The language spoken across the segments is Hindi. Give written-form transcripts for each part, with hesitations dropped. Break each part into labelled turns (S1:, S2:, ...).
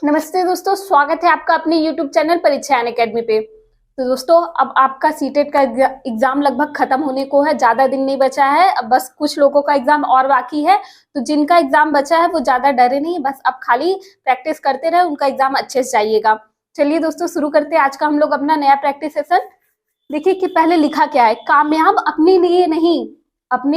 S1: नमस्ते दोस्तों, स्वागत है आपका अपने YouTube चैनल परीक्षा एकेडमी पे। तो दोस्तों, अब आपका सीटेट का एग्जाम लगभग खत्म होने को है, ज्यादा दिन नहीं बचा है। अब बस कुछ लोगों का एग्जाम और बाकी है, तो जिनका एग्जाम बचा है वो ज्यादा डरे नहीं, बस अब खाली प्रैक्टिस करते रहे, उनका एग्जाम अच्छे से जाइएगा। चलिए दोस्तों, शुरू करते हैं आज का हम लोग अपना नया प्रैक्टिस सेशन। देखिए कि पहले लिखा क्या है, कामयाब अपने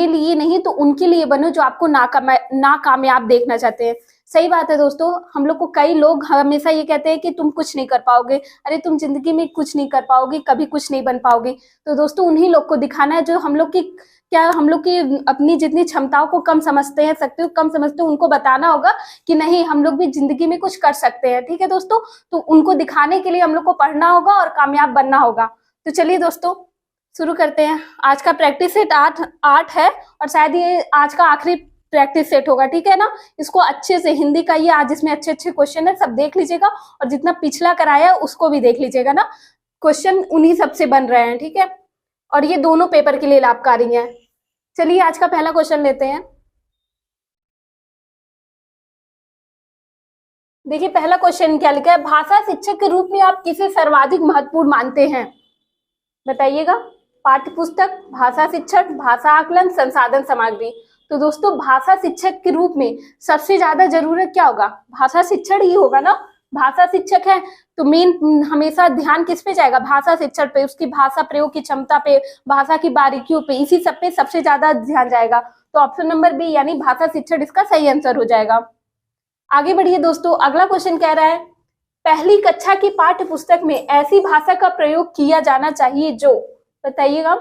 S1: लिए नहीं तो उनके लिए बनो जो आपको नाकामयाब देखना चाहते हैं। सही बात है दोस्तों, हम लोग को कई लोग हमेशा ये कहते हैं कि तुम कुछ नहीं कर पाओगे, अरे तुम जिंदगी में कुछ नहीं कर पाओगे, कभी कुछ नहीं बन पाओगे। तो दोस्तों, उन्हीं लोग को दिखाना है जो हम लोग की अपनी जितनी क्षमताओं को कम समझते हैं, शक्ति को कम समझते हैं, उनको बताना होगा कि नहीं, हम लोग भी जिंदगी में कुछ कर सकते हैं। ठीक है दोस्तों, तो उनको दिखाने के लिए हम लोग को पढ़ना होगा और कामयाब बनना होगा। तो चलिए दोस्तों, शुरू करते हैं। आज का प्रैक्टिस सेट आठ है और शायद ये आज का आखिरी प्रैक्टिस सेट होगा। ठीक है ना, इसको अच्छे से हिंदी का ये आज इसमें अच्छे अच्छे क्वेश्चन है, सब देख लीजिएगा और जितना पिछला कराया उसको भी देख लीजिएगा ना, क्वेश्चन उन्हीं सबसे बन रहे हैं। ठीक है, और ये दोनों पेपर के लिए लाभकारी है। चलिए आज का पहला क्वेश्चन लेते हैं। देखिए पहला क्वेश्चन क्या लिखा है, भाषा शिक्षक के रूप में आप किसे सर्वाधिक महत्वपूर्ण मानते हैं? बताइएगा। पाठ्य पुस्तक, भाषा शिक्षक, भाषा आकलन, संसाधन सामग्री। तो दोस्तों, भाषा शिक्षक के रूप में सबसे ज्यादा जरूरत क्या होगा? भाषा शिक्षण ही होगा ना। भाषा शिक्षक है तो मेन हमेशा ध्यान किस पे जाएगा? भाषा शिक्षण पे, उसकी भाषा प्रयोग की क्षमता पे, भाषा की बारीकियों पे, इसी सब पे सबसे ज्यादा ध्यान जाएगा। तो ऑप्शन नंबर बी यानी भाषा शिक्षण इसका सही आंसर हो जाएगा। आगे बढ़िए दोस्तों, अगला क्वेश्चन कह रहा है, पहली कक्षा की पाठ्य पुस्तक में ऐसी भाषा का प्रयोग किया जाना चाहिए जो, बताइएगा,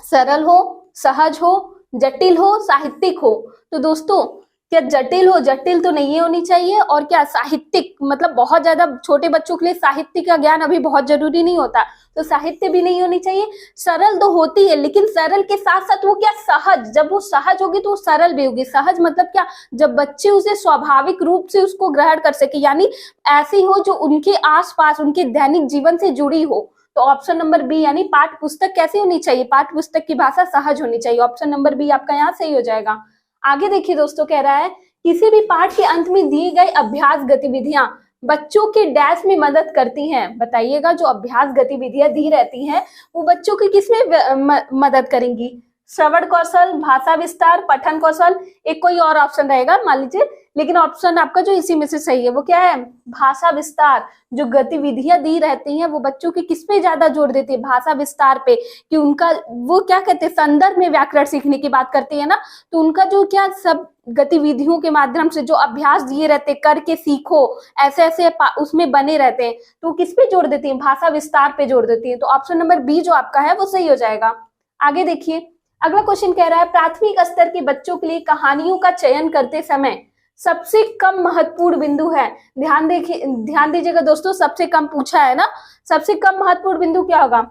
S1: सरल हो, सहज हो, जटिल हो, साहित्यिक हो। तो दोस्तों, क्या जटिल हो? जटिल तो नहीं होनी चाहिए, और क्या साहित्यिक, मतलब बहुत ज्यादा छोटे बच्चों के लिए साहित्य का ज्ञान अभी बहुत जरूरी नहीं होता, तो साहित्य भी नहीं होनी चाहिए। सरल तो होती है, लेकिन सरल के साथ साथ वो क्या, सहज। जब वो सहज होगी तो वो सरल भी होगी। सहज मतलब क्या, जब बच्चे उसे स्वाभाविक रूप से उसको ग्रहण कर सके, यानी ऐसी हो जो उनके आसपास उनके दैनिक जीवन से जुड़ी हो। तो ऑप्शन नंबर बी यानी पाठ्य पुस्तक कैसी होनी चाहिए? पाठ्य पुस्तक की भाषा सहज होनी चाहिए। ऑप्शन नंबर बी आपका यहाँ सही हो जाएगा। आगे देखिए दोस्तों, कह रहा है, किसी भी पाठ के अंत में दिए गए अभ्यास गतिविधियां बच्चों के डैश में मदद करती हैं। बताइएगा, जो अभ्यास गतिविधियां दी रहती हैं वो बच्चों की किसमें मदद करेंगी? श्रवण कौशल, भाषा विस्तार, पठन कौशल, एक कोई और ऑप्शन रहेगा मान लीजिए, लेकिन ऑप्शन आपका जो इसी में से सही है वो क्या है? भाषा विस्तार। जो गतिविधियां दी रहती हैं वो बच्चों की किस पे ज्यादा जोर देती है? भाषा विस्तार पे, कि उनका वो क्या कहते हैं, संदर्भ में व्याकरण सीखने की बात करती है ना, तो उनका जो क्या सब गतिविधियों के माध्यम से जो अभ्यास दिए रहते, करके सीखो, ऐसे ऐसे उसमें बने रहते हैं, तो किस पे जोर देती है? भाषा विस्तार पे जोर देती है। तो ऑप्शन नंबर बी जो आपका है वो सही हो जाएगा। आगे देखिए, अगला क्वेश्चन कह रहा है, प्राथमिक स्तर के बच्चों के लिए कहानियों का चयन करते समय सबसे कम महत्वपूर्ण बिंदु है। ध्यान दीजिएगा दोस्तों, सबसे कम पूछा है ना, सबसे कम महत्वपूर्ण बिंदु क्या होगा?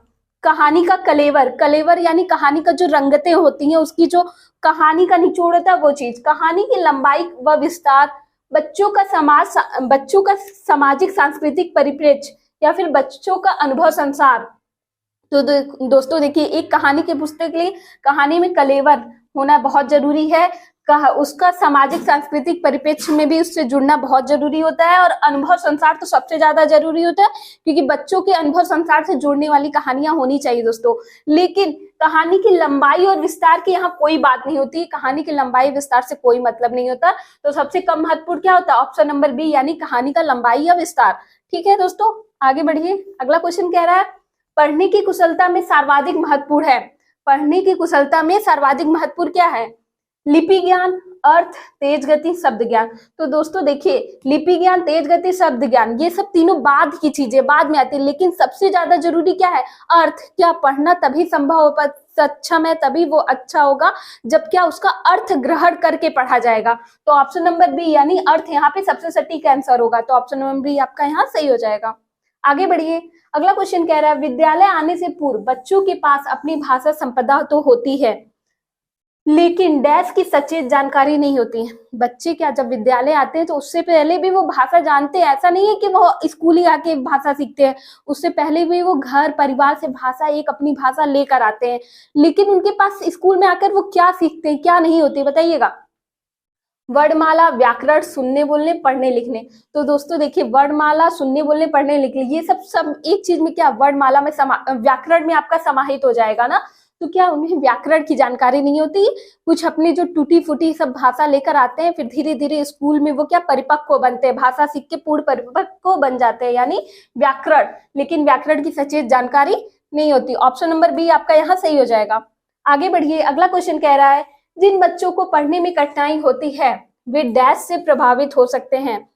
S1: कहानी का कलेवर यानी कहानी का जो रंगतें होती हैं, उसकी जो कहानी का निचोड़ होता है वो चीज, कहानी की लंबाई व विस्तार, बच्चों का सामाजिक सांस्कृतिक परिप्रेक्ष्य, या फिर बच्चों का अनुभव संसार। तो दोस्तों देखिए, एक कहानी के पुस्तक के लिए कहानी में कलेवर होना बहुत जरूरी है, उसका सामाजिक सांस्कृतिक परिप्रेक्ष्य में भी उससे जुड़ना बहुत जरूरी होता है, और अनुभव संसार तो सबसे ज्यादा जरूरी होता है, क्योंकि बच्चों के अनुभव संसार से जुड़ने वाली कहानियां होनी चाहिए दोस्तों। लेकिन कहानी की लंबाई और विस्तार की यहाँ कोई बात नहीं होती, कहानी की लंबाई विस्तार से कोई मतलब नहीं होता। तो सबसे कम महत्वपूर्ण क्या होता है? ऑप्शन नंबर बी यानी कहानी का लंबाई या विस्तार। ठीक है दोस्तों, आगे बढ़िए। अगला क्वेश्चन कह रहा है, पढ़ने की कुशलता में सर्वाधिक महत्वपूर्ण है। पढ़ने की कुशलता में सर्वाधिक महत्वपूर्ण क्या है? लिपि ज्ञान, अर्थ, तेज गति, शब्द ज्ञान। तो दोस्तों देखिए, लिपि ज्ञान, तेज गति, शब्द ज्ञान, ये सब तीनों बाद की चीजें, बाद में आती है, लेकिन सबसे ज्यादा जरूरी क्या है? अर्थ। क्या पढ़ना तभी संभव हो, सक्षम है तभी वो अच्छा होगा जब क्या उसका अर्थ ग्रहण करके पढ़ा जाएगा। तो ऑप्शन नंबर बी यानी अर्थ यहाँ पे सबसे सटीक आंसर होगा। तो ऑप्शन नंबर बी आपका यहाँ सही हो जाएगा। आगे बढ़िए, अगला क्वेश्चन कह रहा है, विद्यालय आने से पूर्व बच्चों के पास अपनी भाषा संपदा तो होती है, लेकिन डैश की सचेत जानकारी नहीं होती है। बच्चे क्या जब विद्यालय आते हैं तो उससे पहले भी वो भाषा जानते हैं, ऐसा नहीं है कि वो स्कूल ही आके भाषा सीखते हैं, उससे पहले भी वो घर परिवार से भाषा, एक अपनी भाषा लेकर आते हैं। लेकिन उनके पास स्कूल में आकर वो क्या सीखते हैं, क्या नहीं होते, बताइएगा। वर्णमाला, व्याकरण, सुनने बोलने पढ़ने लिखने। तो दोस्तों देखिए, वर्णमाला, सुनने बोलने पढ़ने लिखने, ये सब एक चीज में क्या वर्णमाला में व्याकरण में आपका समाहित हो जाएगा ना। तो क्या उन्हें व्याकरण की जानकारी नहीं होती, कुछ अपनी जो टूटी फूटी सब भाषा लेकर आते हैं, फिर धीरे धीरे स्कूल में वो क्या परिपक्व बनते हैं, भाषा सीख के पूर्ण परिपक्व बन जाते हैं, यानी व्याकरण। लेकिन व्याकरण की सचेत जानकारी नहीं होती। ऑप्शन नंबर बी आपका यहाँ सही हो जाएगा। आगे बढ़िए, अगला क्वेश्चन कह रहा है, जिन बच्चों को पढ़ने में कठिनाई होती है वे डैश से प्रभावित हो सकते हैं।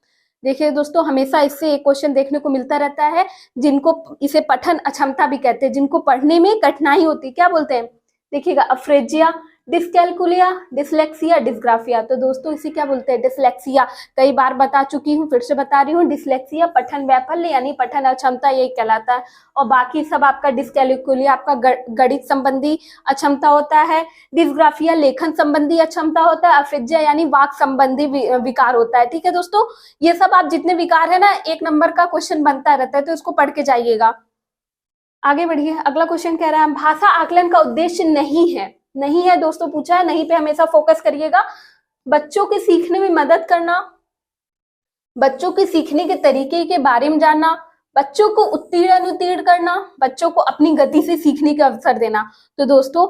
S1: देखिए दोस्तों, हमेशा इससे एक क्वेश्चन देखने को मिलता रहता है, जिनको इसे पठन अक्षमता भी कहते हैं, जिनको पढ़ने में कठिनाई होती, क्या बोलते हैं, देखिएगा, अफ्रेजिया, डिस्कैलकुलिया, डिसलेक्सिया, डिस्ग्राफिया। तो दोस्तों इसे क्या बोलते हैं, डिसलेक्सिया। कई बार बता चुकी हूँ, फिर से बता रही हूँ, डिसलेक्सिया पठन वैफल्य यानी पठन अक्षमता यही कहलाता है। और बाकी सब आपका डिस्कैलकुलिया आपका गणित संबंधी अक्षमता होता है, डिस्ग्राफिया लेखन संबंधी अक्षमता होता है, अफ्रेजिया यानी वाक संबंधी विकार होता है। ठीक है दोस्तों, ये सब आप जितने विकार है ना, 1 नंबर का क्वेश्चन बनता रहता है, तो इसको पढ़ के जाइएगा। आगे बढ़िए, अगला क्वेश्चन कह रहा है, भाषा आकलन का उद्देश्य नहीं है। नहीं है दोस्तों पूछा है, नहीं पे हमेशा फोकस करिएगा। बच्चों के सीखने में मदद करना, बच्चों के सीखने के तरीके के बारे में जानना, बच्चों को उत्तीर्ण अनुत्तीर्ण करना, बच्चों को अपनी गति से सीखने का अवसर देना। तो दोस्तों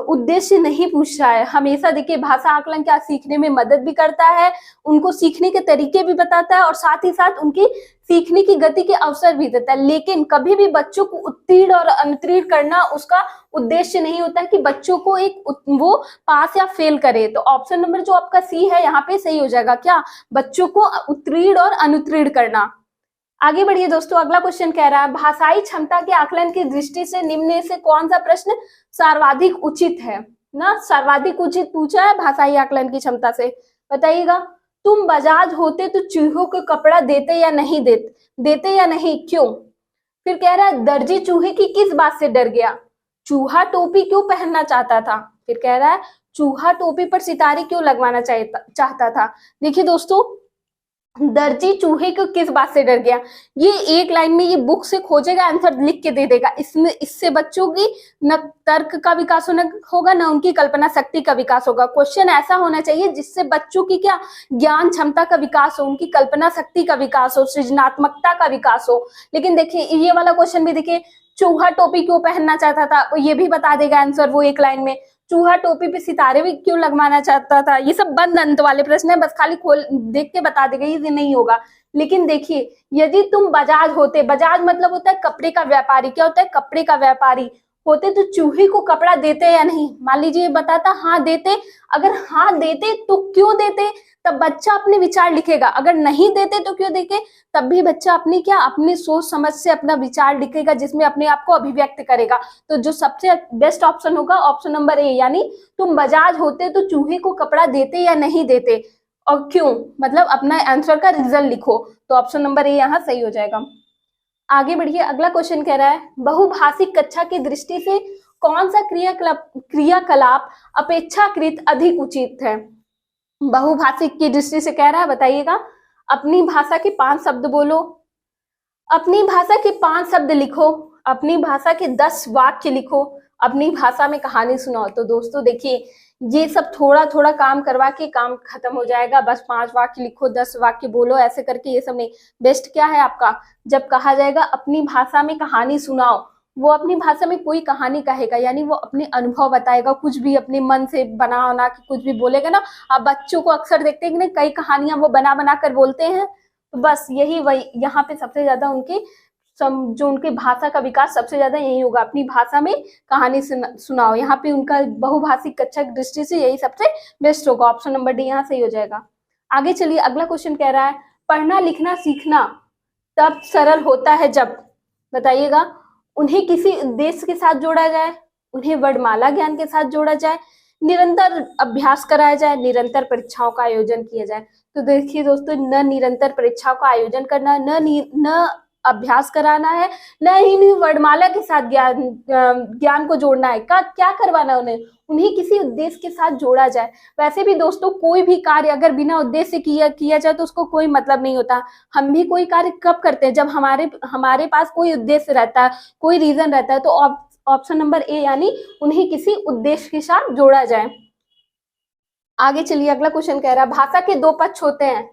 S1: उद्देश्य नहीं पूछ रहा है, हमेशा देखिए भाषा आकलन क्या सीखने में मदद भी करता है, उनको सीखने के तरीके भी बताता है और साथ ही साथ उनकी सीखने की गति के अवसर भी देता है। लेकिन कभी भी बच्चों को उत्तीर्ण और अनुत्तीर्ण करना उसका उद्देश्य नहीं होता है कि बच्चों को वो पास या फेल करे। तो ऑप्शन नंबर जो आपका सी है यहाँ पे सही हो जाएगा, क्या, बच्चों को उत्तीर्ण और अनुत्तीर्ण करना। आगे बढ़िए दोस्तों, अगला क्वेश्चन कह रहा है, भाषाई क्षमता के आकलन की दृष्टि से निम्न में से कौन सा प्रश्न सर्वाधिक उचित है ना। सर्वाधिक उचित पूछा है भाषाई आकलन की क्षमता से, बताइएगा। तुम बजाज होते तो चूहों को कपड़ा देते या नहीं देते या नहीं, क्यों। फिर कह रहा है, दर्जी चूहे की किस बात से डर गया, चूहा टोपी क्यों पहनना चाहता था। फिर कह रहा है, चूहा टोपी पर सितारे क्यों लगवाना चाहता था। देखिए दोस्तों, दर्जी चूहे को किस बात से डर गया, ये एक लाइन में ये बुक से खोजेगा, आंसर लिख के दे देगा। इससे बच्चों की न तर्क का विकास होगा, न उनकी कल्पना शक्ति का विकास होगा। क्वेश्चन ऐसा होना चाहिए जिससे बच्चों की क्या ज्ञान क्षमता का विकास हो, उनकी कल्पना शक्ति का विकास हो, सृजनात्मकता का विकास हो। लेकिन देखिए ये वाला क्वेश्चन भी देखिए, चूहा टोपी क्यों पहनना चाहता था, ये भी बता देगा आंसर वो एक लाइन में। चूहा टोपी पे सितारे भी क्यों लगवाना चाहता था, ये सब बंद अंत वाले प्रश्न है, बस खाली खोल देख के बता देगा, ये नहीं होगा। लेकिन देखिए, यदि तुम बजाज होते, बजाज मतलब होता है कपड़े का व्यापारी, क्या होता है, कपड़े का व्यापारी होते तो चूहे को कपड़ा देते या नहीं। मान लीजिए बताता हाँ देते, अगर हाँ देते तो क्यों देते, तब बच्चा अपने विचार लिखेगा। अगर नहीं देते तो क्यों देते, तब भी बच्चा अपनी क्या अपनी सोच समझ से अपना विचार लिखेगा, जिसमें अपने आप को अभिव्यक्त करेगा। तो जो सबसे बेस्ट ऑप्शन होगा ऑप्शन नंबर ए, यानी तुम बजाज होते तो चूहे को कपड़ा देते या नहीं देते और क्यों, मतलब अपना आंसर का रीजन लिखो। तो ऑप्शन नंबर ए यहाँ सही हो जाएगा। आगे बढ़िए, अगला क्वेश्चन कह रहा है, बहुभाषिक कक्षा की दृष्टि से कौन सा क्रियाकलाप अपेक्षाकृत अधिक उचित है। बहुभाषिक की दृष्टि से कह रहा है, बताइएगा। अपनी भाषा के 5 शब्द बोलो, अपनी भाषा के 5 शब्द लिखो, अपनी भाषा के 10 वाक्य लिखो, अपनी भाषा में कहानी सुनाओ। तो दोस्तों देखिए, ये सब थोड़ा थोड़ा काम करवा के काम खत्म हो जाएगा। बस 5 वाक्य लिखो, 10 वाक्य बोलो, ऐसे करके ये सब नहीं। बेस्ट क्या है आपका, जब कहा जाएगा अपनी भाषा में कहानी सुनाओ, वो अपनी भाषा में कोई कहानी कहेगा, यानी वो अपने अनुभव बताएगा, कुछ भी अपने मन से बना बना के कुछ भी बोलेगा ना। आप बच्चों को अक्सर देखते हैं कि ना, कई कहानियां वो बना बना कर बोलते हैं। तो बस यही वही यहाँ पे सबसे ज्यादा उनकी जो उनके भाषा का विकास सबसे ज्यादा यही होगा, अपनी भाषा में कहानी सुनाओ। यहाँ पे उनका बहुभाषिक कक्षा की दृष्टि से यही सबसे बेस्ट होगा। ऑप्शन नंबर डी यहाँ सही हो जाएगा। आगे चलिए, अगला क्वेश्चन कह रहा है, पढ़ना लिखना सीखना तब सरल होता है जब, बताइएगा। उन्हें किसी उद्देश्य के साथ जोड़ा जाए, उन्हें वर्णमाला ज्ञान के साथ जोड़ा जाए, निरंतर अभ्यास कराया जाए, निरंतर परीक्षाओं का आयोजन किया जाए। तो देखिए दोस्तों, न निरंतर परीक्षाओं का आयोजन करना, न अभ्यास कराना है, न ही वर्णमाला के साथ ज्ञान को जोड़ना है। क्या करवाना उन्हें किसी उद्देश्य के साथ जोड़ा जाए। वैसे भी दोस्तों, कोई भी कार्य अगर बिना उद्देश्य किया जाए तो उसको कोई मतलब नहीं होता। हम भी कोई कार्य कब करते हैं, जब हमारे पास कोई उद्देश्य रहता है, कोई रीजन रहता है। तो ऑप्शन नंबर ए, यानी उन्हें किसी उद्देश्य के साथ जोड़ा जाए। आगे चलिए, अगला क्वेश्चन कह रहा है भाषा के दो पक्ष होते हैं,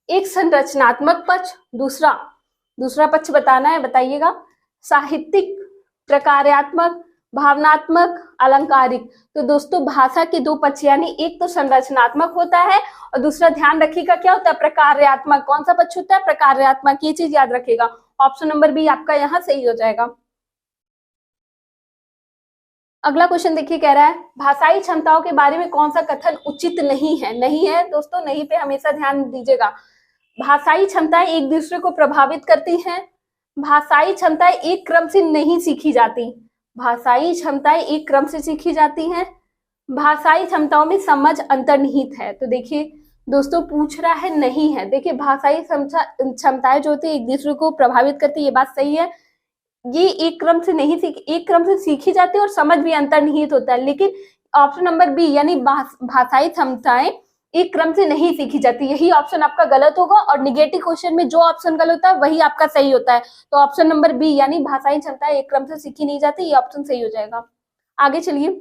S1: एक संरचनात्मक पक्ष, दूसरा पक्ष बताना है, बताइएगा। साहित्यिक, प्रकार्यात्मक, भावनात्मक, अलंकारिक। तो दोस्तों भाषा के दो पक्ष यानी एक तो संरचनात्मक होता है और दूसरा ध्यान रखिएगा क्या होता है, प्रकार्यात्मक। कौन सा पक्ष होता है, प्रकार्यात्मक, ये चीज याद रखिएगा। ऑप्शन नंबर बी आपका यहाँ सही हो जाएगा। अगला क्वेश्चन देखिए, कह रहा है भाषाई क्षमताओं के बारे में कौन सा कथन उचित नहीं है। नहीं है दोस्तों, नहीं पे हमेशा ध्यान दीजिएगा। भाषाई क्षमताएं एक दूसरे को प्रभावित करती हैं, भाषाई क्षमताएं एक क्रम से नहीं सीखी जाती, भाषाई क्षमताएं एक क्रम से सीखी जाती हैं, भाषाई क्षमताओं में समझ अंतर्निहित है। तो देखिए दोस्तों पूछ रहा है नहीं है। देखिए भाषाई क्षमताएं जो होती है एक दूसरे को प्रभावित करती है, ये बात सही है। ये एक क्रम से सीखी जाती है और समझ भी अंतर्निहित होता है, लेकिन ऑप्शन नंबर बी यानी भाषाई क्षमताएं एक क्रम से नहीं सीखी जाती, यही ऑप्शन आपका गलत होगा। और निगेटिव क्वेश्चन में जो ऑप्शन गलत होता है वही आपका सही होता है। तो ऑप्शन नंबर बी यानी भाषाई क्षमताएं एक क्रम से सीखी नहीं जाती, ये ऑप्शन सही हो जाएगा। आगे चलिए,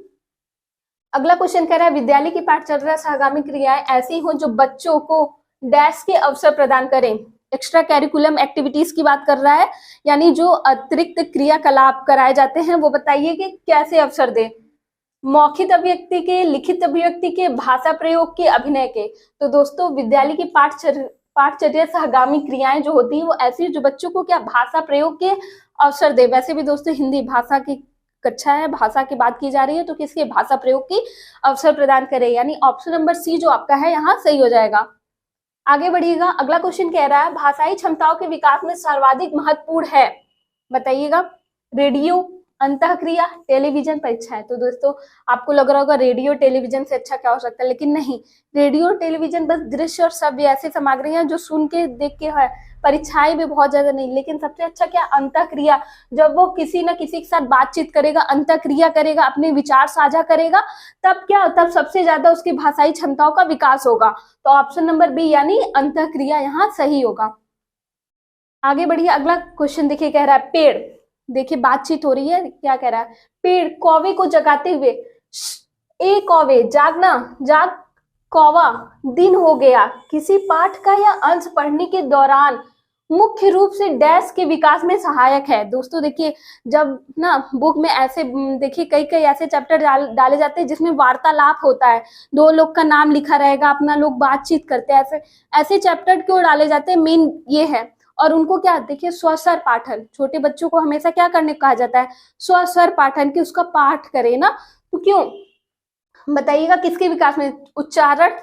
S1: अगला क्वेश्चन कह रहा है विद्यालय की पाठचर्या सहगामी क्रियाएं ऐसी हो जो बच्चों को डैश के अवसर प्रदान करें। एक्स्ट्रा कैरिकुलम एक्टिविटीज की बात कर रहा है, यानी जो अतिरिक्त क्रियाकलाप कराए जाते हैं वो बताइए कि कैसे अवसर दे। मौखिक अभिव्यक्ति के, लिखित अभिव्यक्ति के, भाषा प्रयोग के, अभिनय के। तो दोस्तों विद्यालय की पाठचर्या सहगामी क्रियाएं जो होती है वो ऐसी जो बच्चों को क्या भाषा प्रयोग के अवसर दे। वैसे भी दोस्तों हिंदी भाषा की कक्षा है, भाषा की बात की जा रही है, तो किसके भाषा प्रयोग की अवसर प्रदान करे, यानी ऑप्शन नंबर सी जो आपका है यहाँ सही हो जाएगा। आगे बढ़िएगा, अगला क्वेश्चन कह रहा है भाषाई क्षमताओं के विकास में सर्वाधिक महत्वपूर्ण है, बताइएगा। रेडियो, अंतःक्रिया, टेलीविजन, परीक्षाएं। तो दोस्तों आपको लग रहा होगा रेडियो टेलीविजन से अच्छा क्या हो सकता है, लेकिन नहीं। रेडियो और टेलीविजन बस दृश्य और शब्द ऐसी सामग्री है जो सुन के देख के है, परीक्षाएं भी बहुत ज्यादा नहीं। लेकिन सबसे अच्छा क्या, अंतःक्रिया। जब वो किसी न किसी के साथ बातचीत करेगा, अंतःक्रिया करेगा, अपने विचार साझा करेगा, तब सबसे ज्यादा उसकी भाषाई क्षमताओं का विकास होगा। तो ऑप्शन नंबर बी यानी अंतःक्रिया यहाँ सही होगा। आगे बढ़िए, अगला क्वेश्चन देखिए, कह रहा है पेड़। देखिए बातचीत हो रही है, क्या कह रहा है, पेड़ कौवे को जगाते हुए, ए कौवे जागना, जाग कौवा, दिन हो गया, किसी पाठ का या अंश पढ़ने के दौरान मुख्य रूप से डैश के विकास में सहायक है। दोस्तों देखिए जब ना बुक में ऐसे देखिए कई ऐसे चैप्टर डाले जाते हैं जिसमें वार्तालाप होता है, दो लोग का नाम लिखा रहेगा, अपना लोग बातचीत करते हैं, ऐसे चैप्टर क्यों डाले जाते हैं, मेन ये है। और उनको क्या देखिए स्वस्वर पाठन, छोटे बच्चों को हमेशा क्या करने को कहा जाता है, स्वस्वर पाठन, कि उसका पाठ करे ना। तो क्यों बताइएगा, किसके विकास में, उच्चारण,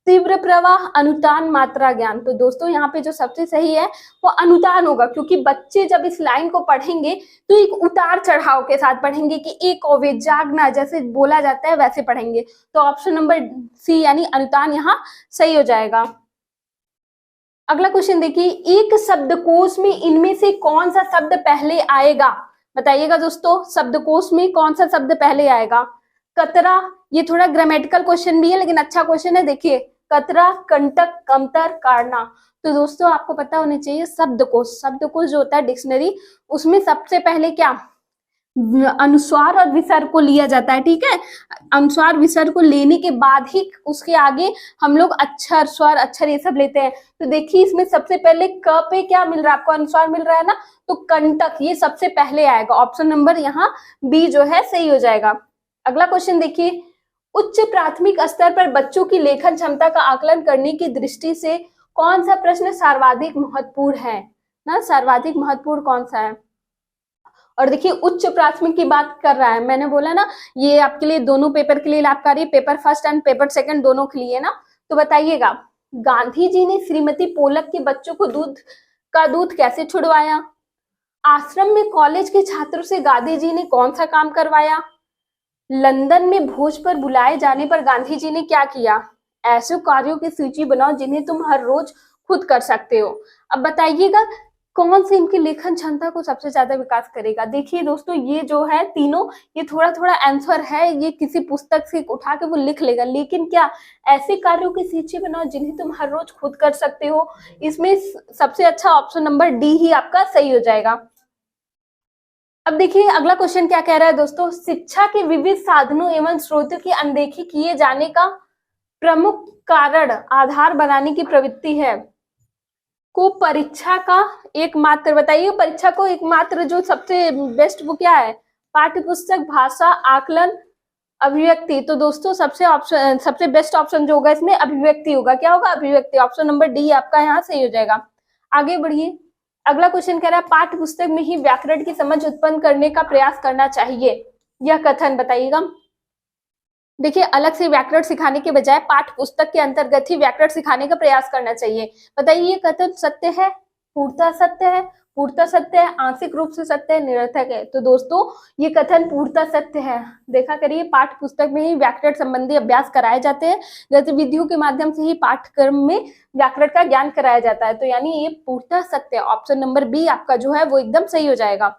S1: तीव्र प्रवाह, अनुतान, मात्रा ज्ञान। तो दोस्तों यहाँ पे जो सबसे सही है वो अनुतान होगा, क्योंकि बच्चे जब इस लाइन को पढ़ेंगे तो एक उतार चढ़ाव के साथ पढ़ेंगे कि एक कौवे जागना जैसे बोला जाता है वैसे पढ़ेंगे। तो ऑप्शन नंबर सी यानी अनुतान यहाँ सही हो जाएगा। अगला क्वेश्चन देखिए, एक शब्दकोश में इनमें से कौन सा शब्द पहले आएगा, बताइएगा दोस्तों। शब्दकोश में कौन सा शब्द पहले आएगा, कतरा, ये थोड़ा ग्रामेटिकल क्वेश्चन भी है लेकिन अच्छा क्वेश्चन है। देखिए कतरा, कंटक, कमतर, काढ़ना। तो दोस्तों आपको पता होना चाहिए शब्दकोश जो होता है डिक्शनरी, उसमें सबसे पहले क्या अनुस्वार और विसर्ग को लिया जाता है, ठीक है। अनुस्वार विसर्ग को लेने के बाद ही उसके आगे हम लोग अक्षर, स्वर, अक्षर ये सब लेते हैं। तो देखिए इसमें सबसे पहले क पे क्या मिल रहा है आपको, अनुस्वार मिल रहा है ना, तो कंटक ये सबसे पहले आएगा। ऑप्शन नंबर यहाँ बी जो है सही हो जाएगा। अगला क्वेश्चन देखिए, उच्च प्राथमिक स्तर पर बच्चों की लेखन क्षमता का आकलन करने की दृष्टि से कौन सा प्रश्न सर्वाधिक महत्वपूर्ण है ना, सर्वाधिक महत्वपूर्ण कौन सा है। और देखिए उच्च प्राथमिक की बात कर रहा है, मैंने बोला ना ये आपके लिए दोनों पेपर के लिए लाभकारी, paper first and paper second दोनों के लिए ना। तो बताइएगा, गांधी जी ने श्रीमती पोलक के बच्चों को दूध कैसे छुड़वाया, आश्रम में कॉलेज के छात्रों से गांधी जी ने कौन सा काम करवाया, लंदन में भोज पर बुलाए जाने पर गांधी जी ने क्या किया। ऐसे कार्यों की सूची बनाओ जिन्हें तुम हर रोज खुद कर सकते हो। अब बताइएगा कौन से इनकी लेखन क्षमता को सबसे ज्यादा विकास करेगा। देखिए दोस्तों ये जो है तीनों, ये थोड़ा थोड़ा आंसर है, ये किसी पुस्तक से उठा के वो लिख लेगा, लेकिन क्या ऐसे कार्यों की सूची बनाओ जिन्हें तुम हर रोज खुद कर सकते हो, इसमें सबसे अच्छा ऑप्शन नंबर डी ही आपका सही हो जाएगा। अब देखिए अगला क्वेश्चन क्या कह रहा है दोस्तों, शिक्षा के विविध साधनों एवं स्रोतों की अनदेखी किए जाने का प्रमुख कारण आधार बनाने की प्रवृत्ति है को परीक्षा का एकमात्र, बताइए परीक्षा को एकमात्र जो सबसे बेस्ट वो क्या है, पाठ्य पुस्तक, भाषा, आकलन, अभिव्यक्ति। तो दोस्तों सबसे बेस्ट ऑप्शन जो होगा इसमें अभिव्यक्ति होगा। क्या होगा, अभिव्यक्ति। ऑप्शन नंबर डी आपका यहाँ सही हो जाएगा। आगे बढ़िए, अगला क्वेश्चन कह रहा है पाठ्य पुस्तक में ही व्याकरण की समझ उत्पन्न करने का प्रयास करना चाहिए, यह कथन बताइएगा। देखिए अलग से व्याकरण सिखाने के बजाय पाठ्य पुस्तक के अंतर्गत ही व्याकरण सिखाने का प्रयास करना चाहिए। बताइए ये कथन सत्य है, पूर्णतः सत्य है, पूर्णतः सत्य है, आंशिक रूप से सत्य है, निरर्थक है। तो दोस्तों ये कथन पूर्णतः सत्य है। देखा करिए पाठ्य पुस्तक में ही व्याकरण संबंधी अभ्यास कराए जाते हैं, गतिविधियों के माध्यम से ही पाठ्यक्रम में व्याकरण का ज्ञान कराया जाता है। तो यानी ये पूर्णतः सत्य है। ऑप्शन नंबर बी आपका जो है वो एकदम सही हो जाएगा।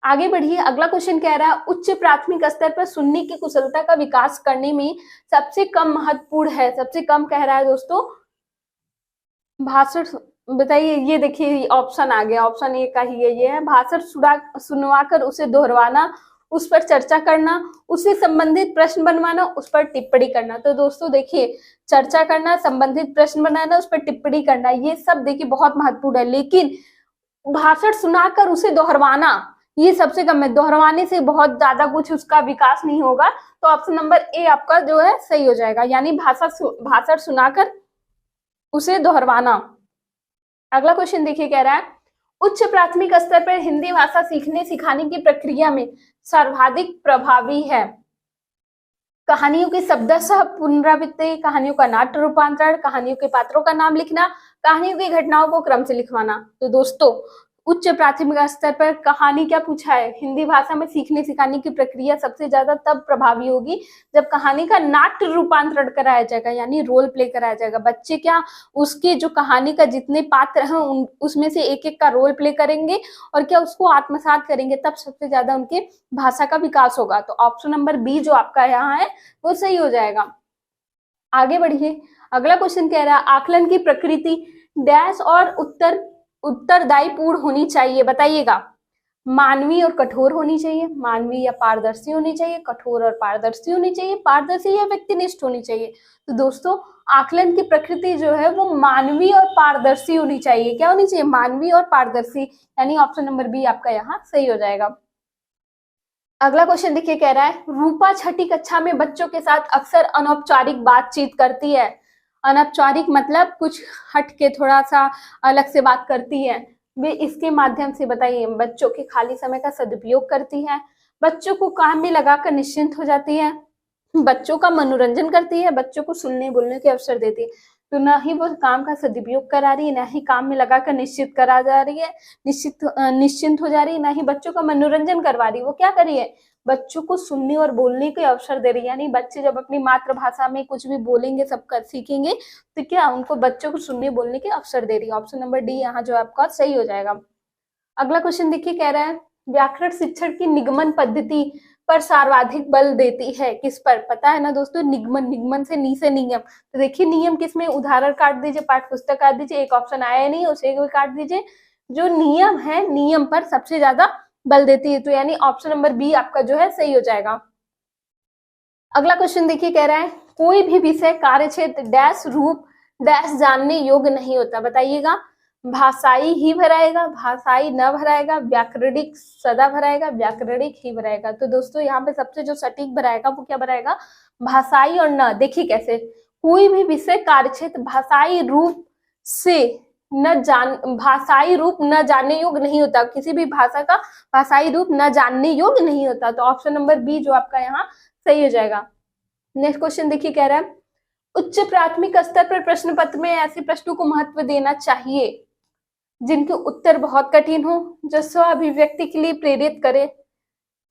S1: आगे बढ़िए, अगला क्वेश्चन कह रहा है उच्च प्राथमिक स्तर पर सुनने की कुशलता का विकास करने में सबसे कम महत्वपूर्ण है, सबसे कम कह रहा है दोस्तों भाषण। बताइए, ये देखिए ऑप्शन आ गया, ऑप्शन ए का ही ये है, भाषण सुनवाकर उसे दोहराना, उस पर चर्चा करना, उससे संबंधित प्रश्न बनवाना, उस पर टिप्पणी करना। तो दोस्तों देखिए चर्चा करना, संबंधित प्रश्न बनाना, उस पर टिप्पणी करना, ये सब देखिए बहुत महत्वपूर्ण है। लेकिन भाषण सुनाकर उसे दोहरवाना ये सबसे कम है, दोहरवाने से बहुत ज्यादा कुछ उसका विकास नहीं होगा। तो ऑप्शन नंबर ए आपका जो है सही हो जाएगा, यानी भाषण सुनाकर उसे दोहरवाना। अगला क्वेश्चन देखिए कह रहा है उच्च प्राथमिक स्तर पर हिंदी भाषा सीखने सिखाने की प्रक्रिया में सर्वाधिक प्रभावी है कहानियों की शब्दशः पुनरावृत्ति, कहानियों का नाट्य रूपांतरण, कहानियों के पात्रों का नाम लिखना, कहानियों की घटनाओं को क्रम से लिखवाना। तो दोस्तों उच्च प्राथमिक स्तर पर कहानी क्या पूछा है, हिंदी भाषा में सीखने सिखाने की प्रक्रिया सबसे ज्यादा तब प्रभावी होगी जब कहानी का नाट्य रूपांतरण कराया जाएगा, यानी रोल प्ले कराया जाएगा। बच्चे क्या उसके जो कहानी का जितने पात्र हैं उसमें से एक एक का रोल प्ले करेंगे और क्या उसको आत्मसात करेंगे, तब सबसे ज्यादा उनके भाषा का विकास होगा। तो ऑप्शन नंबर बी जो आपका यहाँ है वो सही हो जाएगा। आगे बढ़िए, अगला क्वेश्चन कह रहा है आकलन की प्रकृति डैश और उत्तरदायीपूर्ण होनी चाहिए, बताइएगा। मानवीय और कठोर होनी चाहिए, मानवीय या पारदर्शी होनी चाहिए, कठोर और पारदर्शी होनी चाहिए, पारदर्शी या व्यक्तिनिष्ठ होनी चाहिए। तो दोस्तों आकलन की प्रकृति जो है वो मानवीय और पारदर्शी होनी चाहिए। क्या होनी चाहिए, मानवीय और पारदर्शी, यानी ऑप्शन नंबर बी आपका यहाँ सही हो जाएगा। अगला क्वेश्चन देखिए कह रहा है रूपा छठी कक्षा में बच्चों के साथ अक्सर अनौपचारिक बातचीत करती है। अनौपचारिक मतलब कुछ हट के थोड़ा सा अलग से बात करती है। वे इसके माध्यम से बताइए बच्चों के खाली समय का सदुपयोग करती है, बच्चों को काम में लगाकर निश्चिंत हो जाती है, बच्चों का मनोरंजन करती है, बच्चों को सुनने बोलने के अवसर देती है। तो ना ही वो काम का सदुपयोग करा रही है, ना ही काम में लगाकर निश्चित करा जा रही है, निश्चिंत हो जा रही है, ना ही बच्चों का मनोरंजन करवा रही है। वो क्या कर रही है, बच्चों को सुनने और बोलने के अवसर दे रही है। यानी बच्चे जब अपनी मातृभाषा में कुछ भी बोलेंगे, सब कर सीखेंगे, तो क्या उनको बच्चों को सुनने बोलने के अवसर दे रही है। ऑप्शन नंबर डी यहाँ जो आपका सही हो जाएगा। अगला क्वेश्चन देखिए कह रहा है व्याकरण शिक्षण की निगमन पद्धति पर सर्वाधिक बल देती है, किस पर, पता है ना दोस्तों, निगमन, निगमन से नी से नियम। तो देखिए नियम किसमें, उदाहरण काट दीजिए, पाठ्य पुस्तक काट दीजिए, एक ऑप्शन आया नहीं उसे भी काट दीजिए। जो नियम है नियम पर सबसे ज्यादा बल देती है, तो यानी ऑप्शन नंबर बी आपका जो है सही हो जाएगा। अगला क्वेश्चन देखिए कह रहा है कोई भी विषय कार्यक्षेत्र डैश रूप डैश जानने योग्य नहीं होता, बताइएगा। भाषाई ही भराएगा, भाषाई न भराएगा, व्याकरणिक सदा भराएगा, व्याकरणिक ही भराएगा। तो दोस्तों यहाँ पे सबसे जो सटीक भराएगा वो क्या भराएगा, भाषाई और न। देखिए कैसे, कोई भी विषय कार्यक्षेत्र भाषाई रूप से भाषाई रूप न जानने योग्य नहीं होता, किसी भी भाषा का भाषाई रूप न जानने योग्य नहीं होता। तो ऑप्शन नंबर बी जो आपका यहाँ सही हो जाएगा। नेक्स्ट क्वेश्चन देखिए कह रहा है उच्च प्राथमिक स्तर पर प्रश्न पत्र में ऐसे प्रश्नों को महत्व देना चाहिए जिनके उत्तर बहुत कठिन हो, जो स्व अभिव्यक्ति के लिए प्रेरित करे,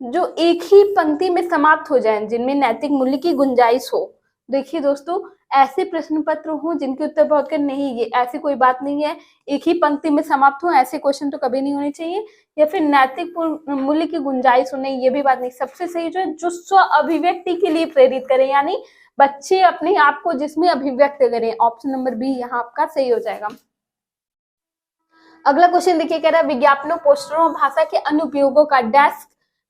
S1: जो एक ही पंक्ति में समाप्त हो जाएं, जिनमें नैतिक मूल्य की गुंजाइश हो। देखिए दोस्तों ऐसे प्रश्न पत्र हो जिनके उत्तर बहुत कठिन, नहीं ये ऐसी कोई बात नहीं है। एक ही पंक्ति में समाप्त हो ऐसे क्वेश्चन तो कभी नहीं होने चाहिए, या फिर नैतिक मूल्य की गुंजाइश हो, नहीं ये भी बात नहीं। सबसे सही जो है जो स्व अभिव्यक्ति के लिए प्रेरित करे, यानी बच्चे अपने आप को जिसमें अभिव्यक्त करें। ऑप्शन नंबर बी यहाँ आपका सही हो जाएगा। अगला क्वेश्चन देखिए, कह रहा है विज्ञापनों, पोस्टरों और भाषा के अन्य उपयोगों का डैश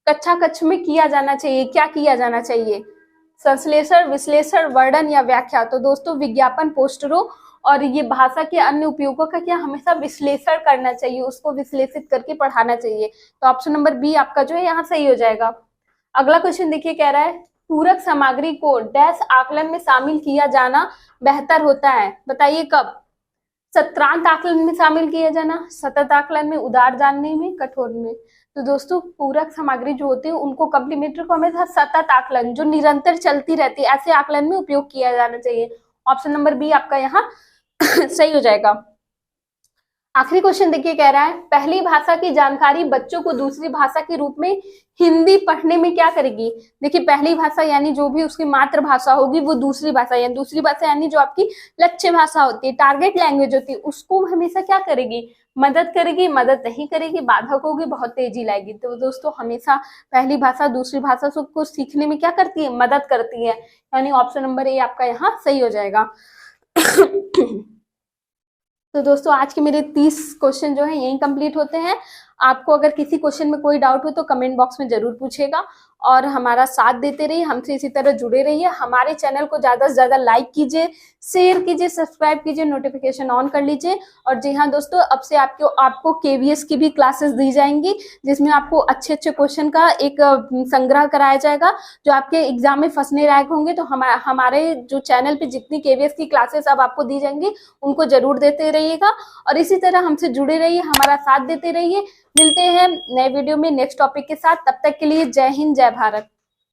S1: कक्षा कक्ष में किया जाना चाहिए। क्या किया जाना चाहिए? संश्लेषण, विश्लेषण, वर्णन या व्याख्या। तो दोस्तों विज्ञापन, पोस्टरों और ये भाषा के अन्य उपयोगों का क्या हमेशा विश्लेषण करना चाहिए, उसको विश्लेषित करके पढ़ाना चाहिए। तो ऑप्शन नंबर बी आपका जो है यहाँ सही हो जाएगा। अगला क्वेश्चन देखिए, कह रहा है पूरक सामग्री को डैश आकलन में शामिल किया जाना बेहतर होता है। बताइए कब? सत्रांत आकलन में शामिल किया जाना, सतत आकलन में, उदार जानने में, कठोर में। तो दोस्तों पूरक सामग्री जो होती है उनको कम्प्लीमेंट्री को हमेशा सतत आकलन जो निरंतर चलती रहती है ऐसे आकलन में उपयोग किया जाना चाहिए। ऑप्शन नंबर बी आपका यहाँ सही हो जाएगा। आखिरी क्वेश्चन देखिए, कह रहा है पहली भाषा की जानकारी बच्चों को दूसरी भाषा के रूप में हिंदी पढ़ने में क्या करेगी। देखिए पहली भाषा यानी जो भी उसकी मातृभाषा होगी वो दूसरी भाषा यानी जो आपकी लक्ष्य भाषा होती है, टारगेट लैंग्वेज होती है, उसको हमेशा क्या करेगी? मदद करेगी, मदद नहीं करेगी, बाधक होगी, बहुत तेजी लाएगी। तो दोस्तों हमेशा पहली भाषा दूसरी भाषा को सीखने में क्या करती है? मदद करती है, यानी ऑप्शन नंबर ए आपका यहाँ सही हो जाएगा। तो दोस्तों आज के मेरे 30 क्वेश्चन जो है यही कंप्लीट होते हैं। आपको अगर किसी क्वेश्चन में कोई डाउट हो तो कमेंट बॉक्स में जरूर पूछेगा और हमारा साथ देते रहिए, हमसे इसी तरह जुड़े रहिए। हमारे चैनल को ज्यादा से ज्यादा लाइक कीजिए, शेयर कीजिए, सब्सक्राइब कीजिए, नोटिफिकेशन ऑन कर लीजिए। और जी हाँ दोस्तों, अब से आपको केवीएस की भी क्लासेस दी जाएंगी जिसमें आपको अच्छे अच्छे क्वेश्चन का एक संग्रह कराया जाएगा जो आपके एग्जाम में फंसने लायक होंगे। तो हमारे जो चैनल पे जितनी केवीएस की क्लासेस अब आपको दी जाएंगी उनको जरूर देते रहिएगा और इसी तरह हमसे जुड़े रहिए, हमारा साथ देते रहिए। मिलते हैं नए वीडियो में नेक्स्ट टॉपिक के साथ, तब तक के लिए जय हिंद, जय भारत।